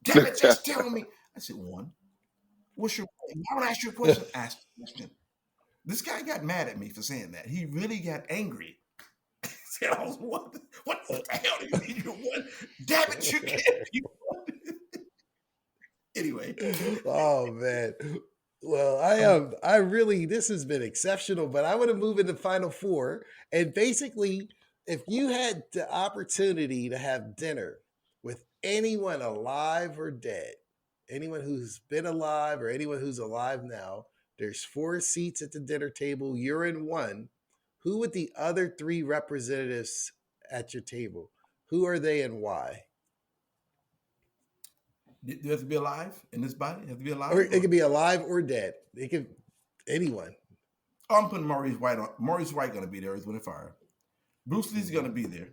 Speaker 1: Damn it, just tell me. I said, one. What's your question? I want to ask you a question. Ask the question. This guy got mad at me for saying that. He really got angry. He said, I was what the hell do you mean you're one? Damn it, you can't be one. Anyway.
Speaker 2: Oh man. Well, I really, this has been exceptional, but I want to move into final four. And basically, if you had the opportunity to have dinner with anyone alive or dead, anyone who's been alive or anyone who's alive now, there's four seats at the dinner table. You're in one. Who would the other three representatives at your table? Who are they and why?
Speaker 1: Do you have to be alive in this body? You have to be
Speaker 2: Or
Speaker 1: alive?
Speaker 2: it could be alive or dead. It could anyone.
Speaker 1: Oh, I'm putting Maurice White on. Maurice White going to be there. Earth, Wind, and Fire. Bruce Lee's going to be there.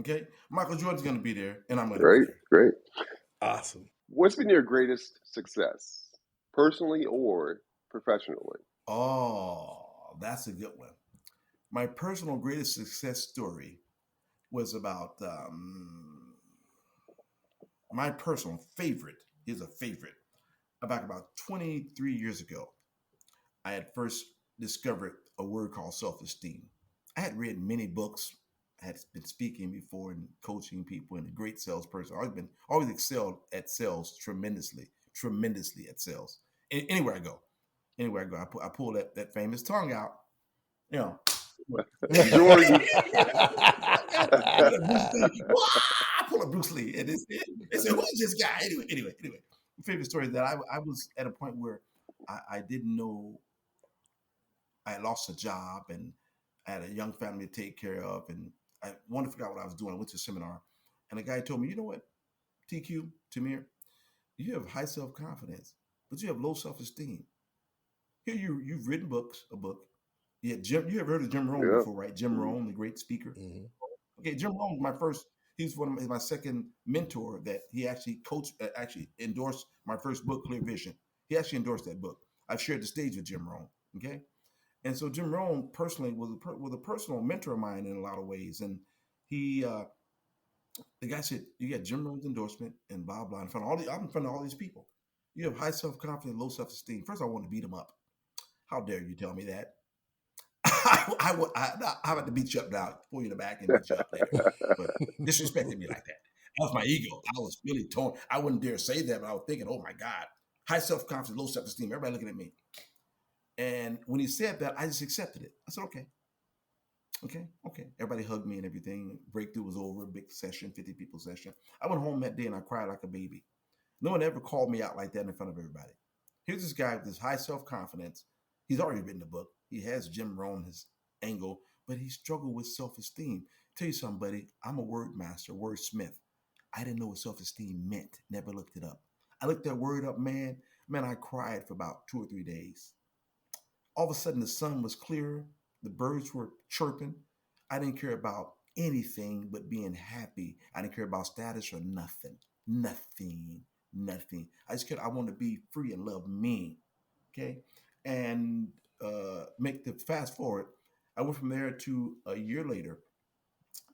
Speaker 1: Okay. Michael Jordan's going to be there, and I'm going to be
Speaker 3: Great,
Speaker 1: there.
Speaker 3: great.
Speaker 2: Awesome.
Speaker 3: What's been your greatest success, personally or professionally?
Speaker 1: Oh, that's a good one. My personal greatest success story was about my personal favorite is a favorite. About 23 years ago, I had first discovered a word called self-esteem. I had read many books. I had been speaking before and coaching people and a great salesperson. Always excelled at sales tremendously at sales. Anywhere I go, I pull that famous tongue out. You know,
Speaker 3: Jordan.
Speaker 1: Bruce Lee. I pull a Bruce Lee, and they said, "Who's this guy?" Anyway. My favorite story is that I was at a point where I didn't know. I had lost a job, and I had a young family to take care of, and I wanted to figure out what I was doing. I went to a seminar, And the guy told me, you know what, TQ, Tamir, you have high self-confidence, but you have low self-esteem. Here you've written a book. Yeah, Jim, you ever heard of Jim Rohn
Speaker 3: Yeah.
Speaker 1: before, right? Jim Rohn, the great speaker.
Speaker 2: Mhm.
Speaker 1: Okay, Jim Rohn, he's one of my second mentor that he actually coached, actually endorsed my first book, Clear Vision. He actually endorsed that book. I've shared the stage with Jim Rohn. Okay, and so Jim Rohn personally was a personal mentor of mine in a lot of ways, and he the guy said, "You got Jim Rohn's endorsement and blah blah in front of I'm in front of all these people. You have high self confidence, low self esteem. First, I want to beat him up. How dare you tell me that? I would to beat you up now, pull you in the back and beat you up later. But disrespecting me like that. That was my ego. I was really torn. I wouldn't dare say that, but I was thinking, oh my God, high self confidence, low self esteem. Everybody looking at me. And when he said that, I just accepted it. I said, okay. Everybody hugged me and everything. Breakthrough was over. Big session, 50 people session. I went home that day and I cried like a baby. No one ever called me out like that in front of everybody. Here's this guy with this high self confidence. He's already written a book. He has Jim Rohn, his angle, but he struggled with self esteem. Tell you something, buddy. I'm a word master, wordsmith. I didn't know what self esteem meant. Never looked it up. I looked that word up, man. Man, I cried for about 2 or 3 days. All of a sudden, the sun was clearer. The birds were chirping. I didn't care about anything but being happy. I didn't care about status or nothing. Nothing. I want to be free and love me. Okay. And make the fast forward. I went from there to a year later.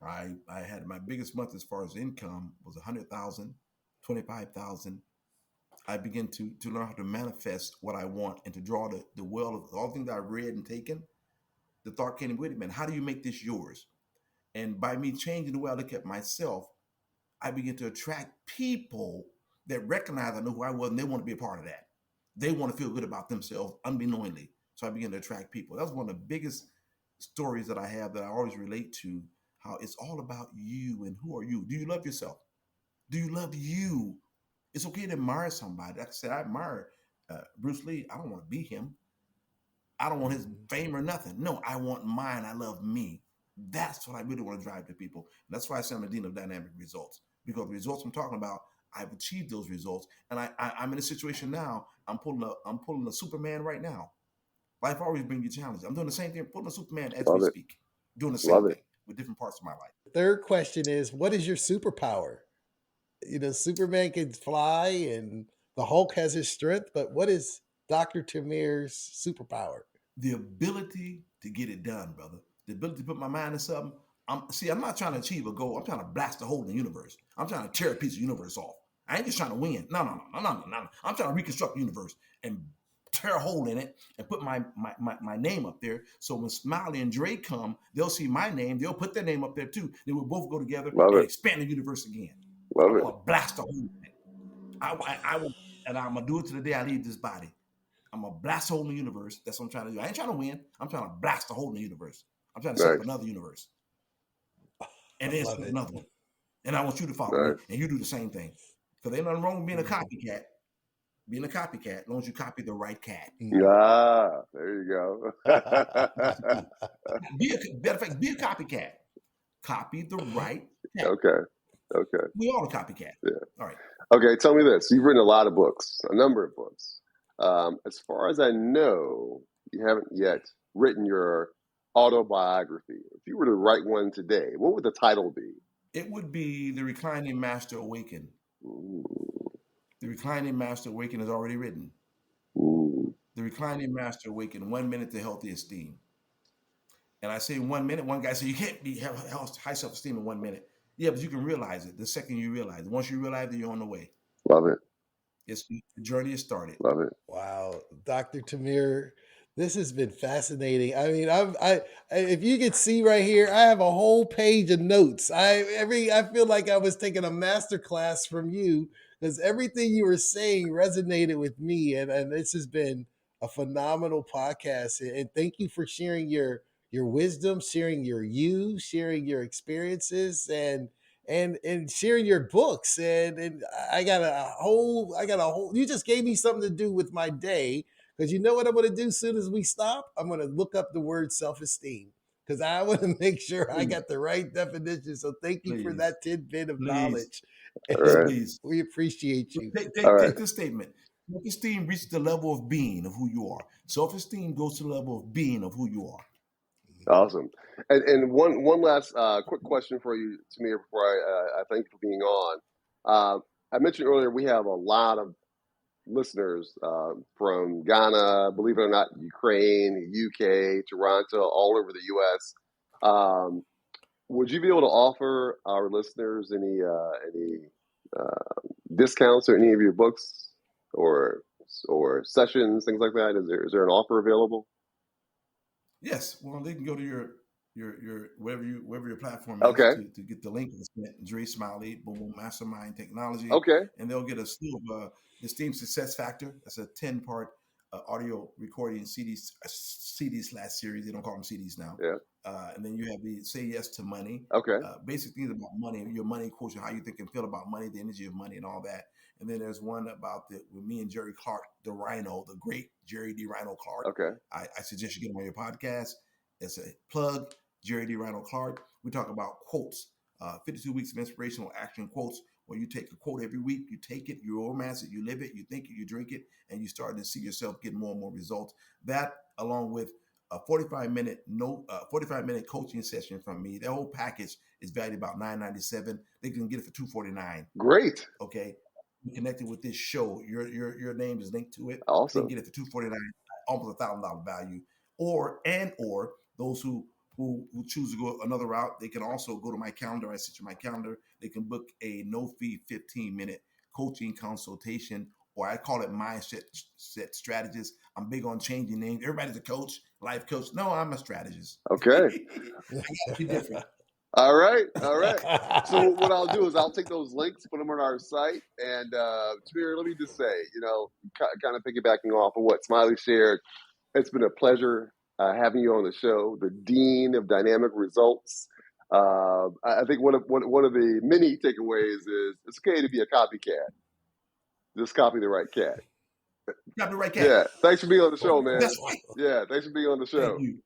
Speaker 1: I had my biggest month as far as income was 100,000, 25,000. I began to learn how to manifest what I want and to draw the well of all the things that I read and taken. The thought came, wait a minute, how do you make this yours? And by me changing the way I look at myself, I began to attract people that recognize I know who I was and they want to be a part of that. They want to feel good about themselves unbeknowingly. So I began to attract people. That was one of the biggest stories that I have that I always relate to, how it's all about you and who are you? Do you love yourself? Do you love you? It's okay to admire somebody. Like I said, I admire Bruce Lee. I don't want to be him. I don't want his fame or nothing. No, I want mine. I love me. That's what I really want to drive to people. And that's why I say I'm a dean of dynamic results, because the results I'm talking about, I've achieved those results. And I'm in a situation now. I'm pulling a Superman right now. Life always brings you challenges. I'm doing the same thing, pulling a Superman as we
Speaker 3: Love it.
Speaker 1: speak, doing the
Speaker 3: Love
Speaker 1: same
Speaker 3: it.
Speaker 1: thing with different parts of my life.
Speaker 2: Third question is, what is your superpower? Superman can fly and the Hulk has his strength, but what is Dr. Tamir's superpower?
Speaker 1: The ability to get it done, brother. The ability to put my mind to something. I'm not trying to achieve a goal. I'm trying to blast a hole in the universe. I'm trying to tear a piece of the universe off. I ain't just trying to win. No. I'm trying to reconstruct the universe and tear a hole in it and put my name up there. So when Smiley and Dre come, they'll see my name. They'll put their name up there too. Then we'll both go together
Speaker 3: Love
Speaker 1: and
Speaker 3: it.
Speaker 1: expand the universe again. I
Speaker 3: Love it.
Speaker 1: want to blast a hole in it. I will, and I'm gonna do it to the day I leave this body. I'm gonna blast a hole in the universe. That's what I'm trying to do. I ain't trying to win. I'm trying to blast a hole in the universe. I'm trying to set up
Speaker 3: Nice.
Speaker 1: another universe and
Speaker 2: I
Speaker 1: then
Speaker 2: love
Speaker 1: set up
Speaker 2: it.
Speaker 1: another one. And I want you to follow me
Speaker 3: Nice.
Speaker 1: and you do the same thing. Because ain't nothing wrong with being a copycat. Being a copycat, as long as you copy the right cat.
Speaker 3: Ah, there you go.
Speaker 1: Matter of fact, be a copycat. Copy the right cat.
Speaker 3: Okay.
Speaker 1: We all a copycat.
Speaker 3: Yeah.
Speaker 1: All right.
Speaker 3: Okay, tell me this. You've written a lot of books, a number of books. As far as I know, you haven't yet written your autobiography. If you were to write one today, what would the title be?
Speaker 1: It would be The Reclining Master Awakened.
Speaker 3: Ooh.
Speaker 1: The Reclining Master Awakened is already written.
Speaker 3: Ooh.
Speaker 1: The Reclining Master Awakened, 1 minute to healthy esteem. And I say 1 minute. One guy said, you can't have high self-esteem in 1 minute. Yeah, but you can realize it the second you realize it. Once you realize it, you're on the way.
Speaker 3: Love it.
Speaker 1: The journey is started.
Speaker 3: Love it.
Speaker 2: Wow, Dr. Tamir, this has been fascinating. I mean, if you could see right here, I have a whole page of notes. I feel like I was taking a master class from you because everything you were saying resonated with me, and this has been a phenomenal podcast. And thank you for sharing your wisdom, sharing sharing your experiences, and sharing your books. And I got a whole you just gave me something to do with my day, because you know what I'm going to do as soon as we stop? I'm going to look up the word self-esteem, because I want to make sure I
Speaker 1: Please,
Speaker 2: got the right definition. So thank you for
Speaker 1: please,
Speaker 2: that tidbit of
Speaker 1: please,
Speaker 2: knowledge.
Speaker 3: All
Speaker 2: And
Speaker 3: right.
Speaker 1: please.
Speaker 2: we appreciate you.
Speaker 3: All right.
Speaker 1: Take this statement. Self-esteem reaches the level of being of who you are. Self-esteem goes to the level of being of who you are.
Speaker 3: Awesome. And one last quick question for you, Tamir, before I thank you for being on. I mentioned earlier we have a lot of listeners from Ghana, believe it or not, Ukraine, UK, Toronto, all over the U.S. Would you be able to offer our listeners any discounts or any of your books or sessions, things like that? Is there an offer available?
Speaker 1: Yes. Well, they can go to your wherever your platform is
Speaker 3: Okay.
Speaker 1: to get the link. Dre Smiley, Boom Boom Mastermind Technology,
Speaker 3: Okay.
Speaker 1: and they'll get a slew of Esteem Success Factor. That's a 10-part audio recording CD/series. They don't call them CDs now.
Speaker 3: Yeah.
Speaker 1: And then you have the Say Yes to Money.
Speaker 3: Okay.
Speaker 1: Basic things about money, your money quotient, how you think and feel about money, the energy of money, and all that. And then there's one about with me and Jerry Clark, the Rhino, the great Jerry D. Rhino Clark.
Speaker 3: Okay.
Speaker 1: I suggest you get him on your podcast. It's a plug, Jerry D. Rhino Clark. We talk about quotes, 52 weeks of inspirational action quotes, where you take a quote every week, you take it, you romance it, you live it, you think it, you drink it, and you start to see yourself get more and more results. That, along with a 45-minute coaching session from me, the whole package is valued about $997. They can get it for $249.
Speaker 3: Great.
Speaker 1: Okay. You connected with this show. Your name is linked to it.
Speaker 3: Awesome.
Speaker 1: They can get it for $249, almost $1,000 value. Or those who choose to go another route, they can also go to my calendar. I set you my calendar. They can book a no-fee 15-minute coaching consultation, or I call it mindset strategist. I'm big on changing names. Everybody's a coach, life coach. No, I'm a strategist.
Speaker 3: Okay.
Speaker 1: I gotta be different.
Speaker 3: All right. So what I'll do is I'll take those links, put them on our site, and Tamir, let me just say, kind of piggybacking off of what Smiley shared, it's been a pleasure having you on the show, the Dean of Dynamic Results. I think one of the many takeaways is it's okay to be a copycat. Just copy the right cat.
Speaker 1: Copy the right cat.
Speaker 3: Yeah. Thanks for being on the show, man.
Speaker 1: That's right.
Speaker 3: Yeah. Thanks for being on the show.
Speaker 1: Thank you.